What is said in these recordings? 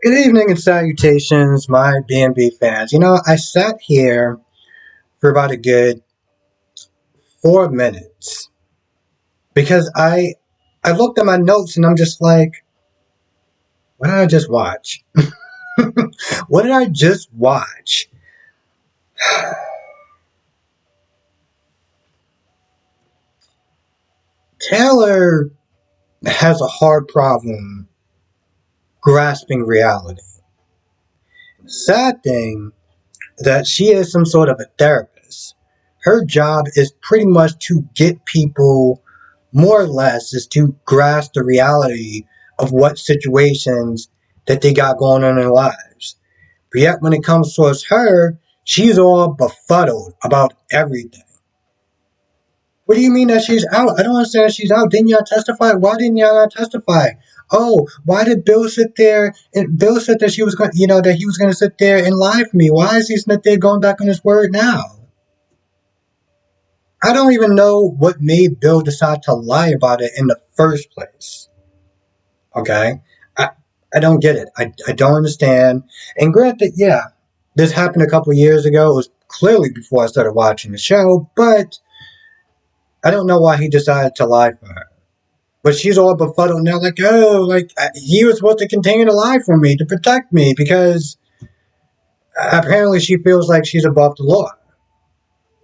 Good evening and salutations, my B&B fans. I sat here for about a good 4 minutes because I looked at my notes and I'm just like, what did I just watch? What did I just watch? Taylor has a hard problem grasping reality. Sad thing that she is some sort of a therapist. Her job is pretty much to get people, more or less, is to grasp the reality of what situations that they got going on in their lives. But yet, when it comes towards her, she's all befuddled about everything. What do you mean that she's out? I don't understand. She's out. Didn't y'all testify? Why didn't y'all not testify? Oh, why did Bill sit there? And Bill said that she was going, that he was going to sit there and lie for me. Why is he sitting there going back on his word now? I don't even know what made Bill decide to lie about it in the first place. Okay, I I don't get it. I don't understand. And granted, yeah, this happened a couple of years ago. It was clearly before I started watching the show, but I don't know why he decided to lie for her. But she's all befuddled now, like, oh, like he was supposed to continue to lie for me to protect me because apparently she feels like she's above the law,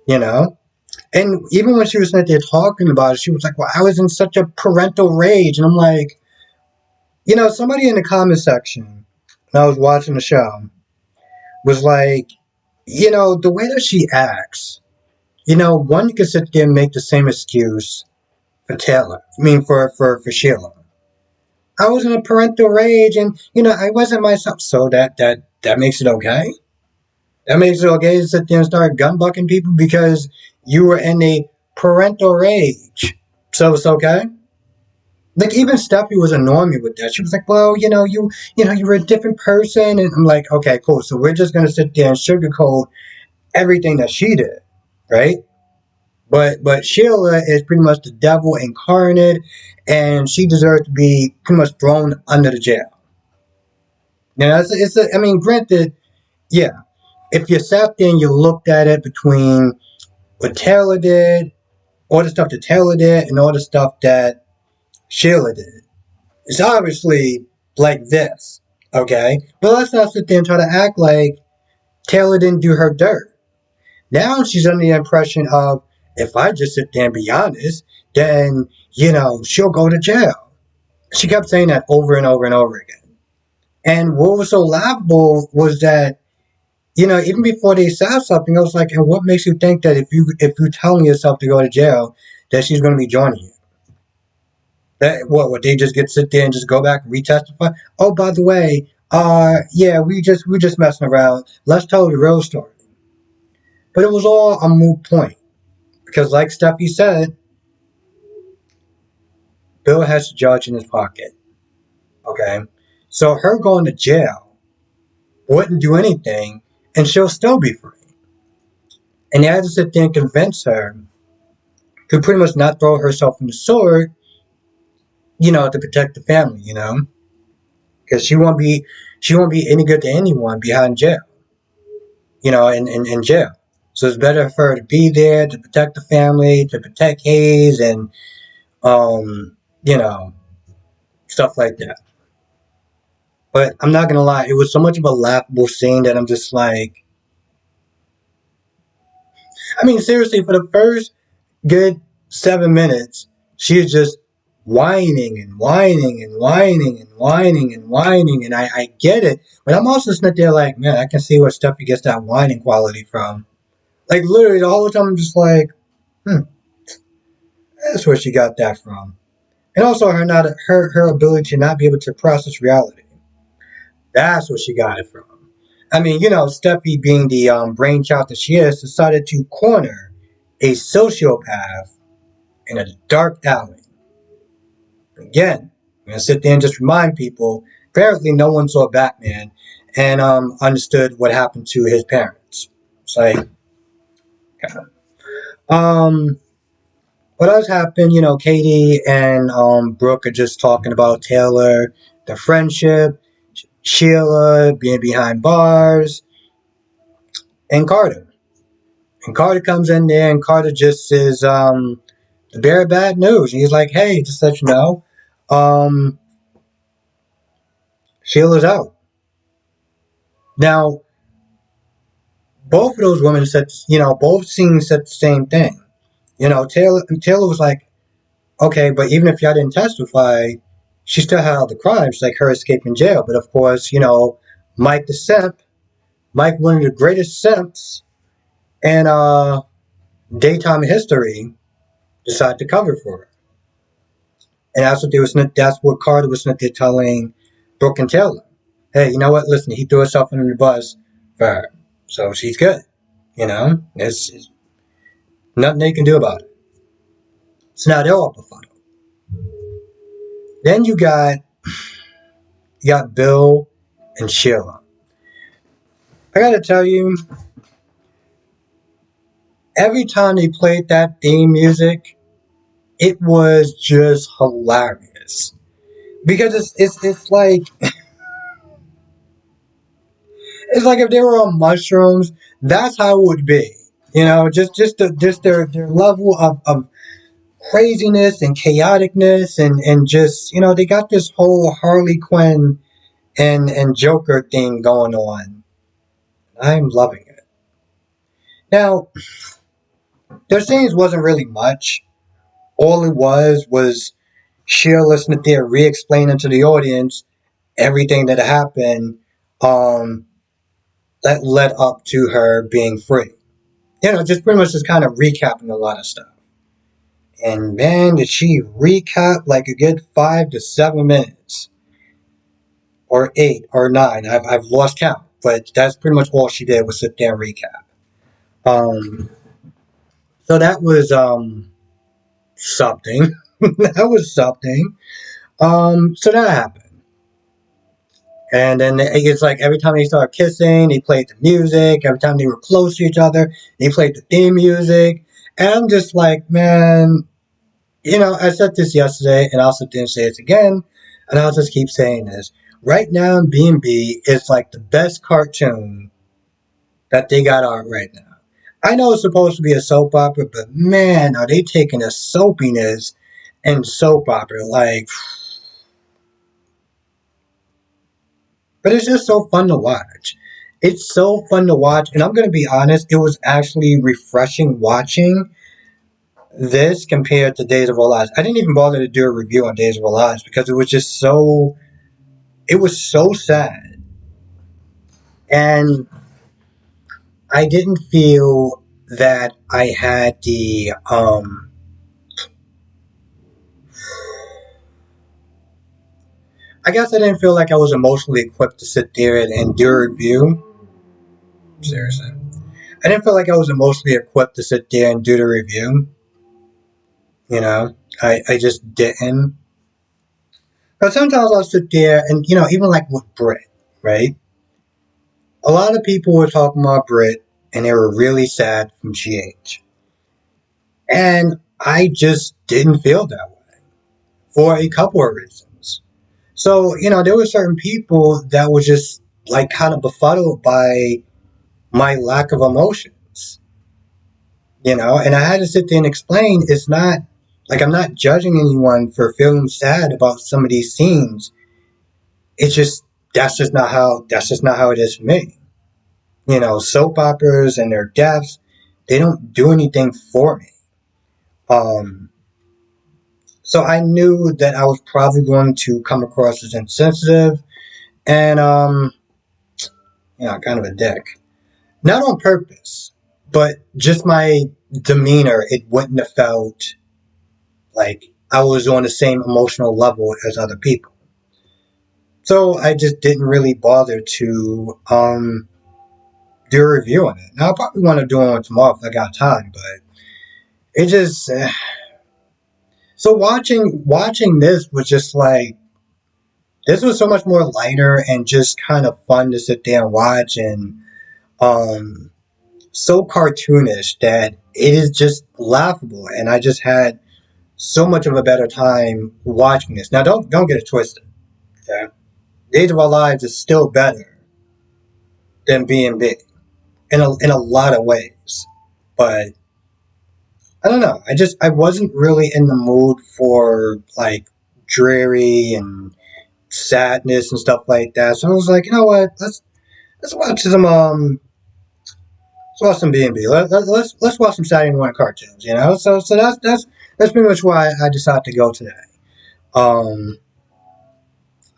you know. And even when she was sitting there talking about it, she was like, "Well, I was in such a parental rage," and I'm like, somebody in the comment section when I was watching the show was like, the way that she acts, one could sit there and make the same excuse for Taylor. I mean, for Sheila. I was in a parental rage, and I wasn't myself. So that makes it okay. That makes it okay to sit there and start gun bucking people because you were in a parental rage. So it's okay. Like even Steffi was annoying me with that. She was like, "Well, you were a different person," and I'm like, "Okay, cool. So we're just gonna sit there and sugarcoat everything that she did, right?" But Sheila is pretty much the devil incarnate, and she deserves to be pretty much thrown under the jail. I mean, granted, yeah. If you sat there and you looked at it between what Taylor did, all the stuff that Taylor did, and all the stuff that Sheila did, it's obviously like this, okay? But let's not sit there and try to act like Taylor didn't do her dirt. Now she's under the impression of if I just sit there and be honest, then she'll go to jail. She kept saying that over and over and over again. And what was so laughable was that even before they said something, I was like, and what makes you think that if you're telling yourself to go to jail, that she's going to be joining you? That what? Would they just get sit there and just go back and retestify? Oh, by the way, yeah, we're just messing around. Let's tell the real story. But it was all a moot point because, like Steffi said, Bill has a judge in his pocket. Okay, so her going to jail wouldn't do anything, and she'll still be free. And they had to sit there and convince her to pretty much not throw herself in the sword, to protect the family, because she won't be any good to anyone behind jail, in jail. So it's better for her to be there to protect the family, to protect Hayes, and you know, stuff like that. But I'm not gonna lie, it was so much of a laughable scene that I'm just like, I mean, seriously, for the first good 7 minutes, she's just whining and whining and whining and whining and whining, and I get it, but I'm also sitting there like, man, I can see where Steffi gets that whining quality from. Like literally the whole time, I'm just like, hmm, that's where she got that from. And also her ability to not be able to process reality. That's where she got it from. I mean, Steffi being the brainchild that she is, decided to corner a sociopath in a dark alley. Again, I'm gonna sit there and just remind people. Apparently, no one saw Batman and understood what happened to his parents. It's like, okay. um, what else happened? Katie and Brooke are just talking about Taylor, their friendship. Sheila being behind bars, and Carter. And Carter comes in there, and Carter just says the bearer of bad news. And he's like, hey, just let you know, um, Sheila's out. Now, both of those women said, both scenes said the same thing. Taylor was like, okay, but even if y'all didn't testify, she still had all the crimes, like her escaping jail. But of course, Mike the simp, Mike, one of the greatest simps in daytime history, decided to cover for her. And that's what Carter was telling Brooke and Taylor. Hey, you know what? Listen, he threw himself under the bus for her. So she's good. It's nothing they can do about it. So now they're all befuddled. Then you got Bill and Sheila. I gotta tell you, every time they played that theme music, it was just hilarious. Because it's like it's like if they were on mushrooms, that's how it would be. Just their level of craziness and chaoticness and just they got this whole Harley Quinn and Joker thing going on. I'm loving it. Now, their scenes wasn't really much. All it was Sheila listening there re-explaining to the audience everything that happened um, that led up to her being free. Just pretty much just kind of recapping a lot of stuff. And man, did she recap like a good 5 to 7 minutes, or 8 or 9. I've lost count, but that's pretty much all she did was sit there and recap. Um, so that was something. That was something. So that happened. And then it's like every time they started kissing, they played the music. Every time they were close to each other, they played the theme music. And I'm just like, man, I said this yesterday, and I'll sit there and say it again, and I'll just keep saying this. Right now, B&B is like the best cartoon that they got out right now. I know it's supposed to be a soap opera, but man, are they taking the soapiness and soap opera like. But it's just so fun to watch. It's so fun to watch, and I'm gonna be honest, it was actually refreshing watching this compared to Days of Our Lives. I didn't even bother to do a review on Days of Our Lives because it was just so. It was so sad, and I didn't feel that I had the. I guess I didn't feel like I was emotionally equipped to sit there and do a review. Seriously. I didn't feel like I was emotionally equipped to sit there and do the review. I just didn't. But sometimes I'll sit there and, even like with Brit, right? A lot of people were talking about Brit and they were really sad from GH. And I just didn't feel that way for a couple of reasons. So, there were certain people that were just like kind of befuddled by my lack of emotions, and I had to sit there and explain it's not like I'm not judging anyone for feeling sad about some of these scenes. It's just that's just not how it is for me. Soap operas and their deaths, they don't do anything for me. Um, so I knew that I was probably going to come across as insensitive and kind of a dick. Not on purpose, but just my demeanor, it wouldn't have felt like I was on the same emotional level as other people. So I just didn't really bother to do a review on it. Now I probably want to do one tomorrow if I got time, but it just so watching this was just like this was so much more lighter and just kind of fun to sit there and watch and um so cartoonish that it is just laughable and I just had so much of a better time watching this. Now don't get it twisted. Okay? Days of Our Lives is still better than B&B in a lot of ways. But I don't know. I wasn't really in the mood for like dreary and sadness and stuff like that. So I was like, you know what? Let's watch some let's watch some B&B. Let's watch some Saturday morning cartoons. You know. So that's pretty much why I decided to go today. Um,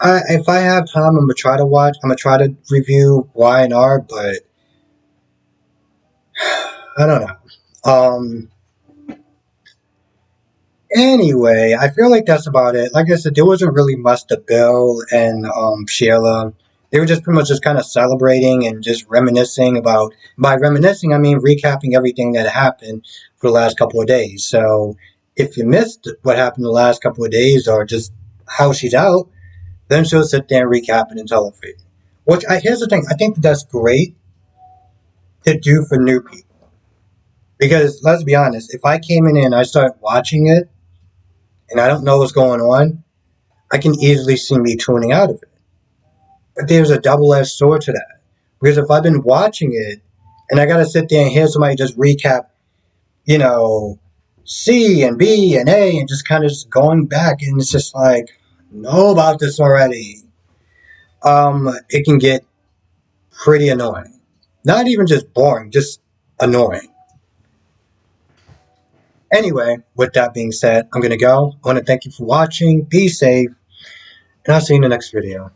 if I have time, I'm gonna try to watch. I'm gonna try to review Y&R, but I don't know. Anyway, I feel like that's about it. Like I said, there wasn't really much to Bill and Sheila. They were just pretty much just kind of celebrating and just reminiscing about. By reminiscing, I mean recapping everything that happened for the last couple of days. So if you missed what happened the last couple of days or just how she's out, then she'll sit there and recap it and tell her fate. Here's the thing: I think that's great to do for new people because let's be honest, if I came in and I started watching it and I don't know what's going on, I can easily see me tuning out of it. But there's a double-edged sword to that. Because if I've been watching it and I gotta sit there and hear somebody just recap, you know, C and B and A and just kind of just going back and it's just like, know about this already. It can get pretty annoying. Not even just boring, just annoying. Anyway, with that being said, I'm gonna go. I want to thank you for watching. Be safe, and I'll see you in the next video.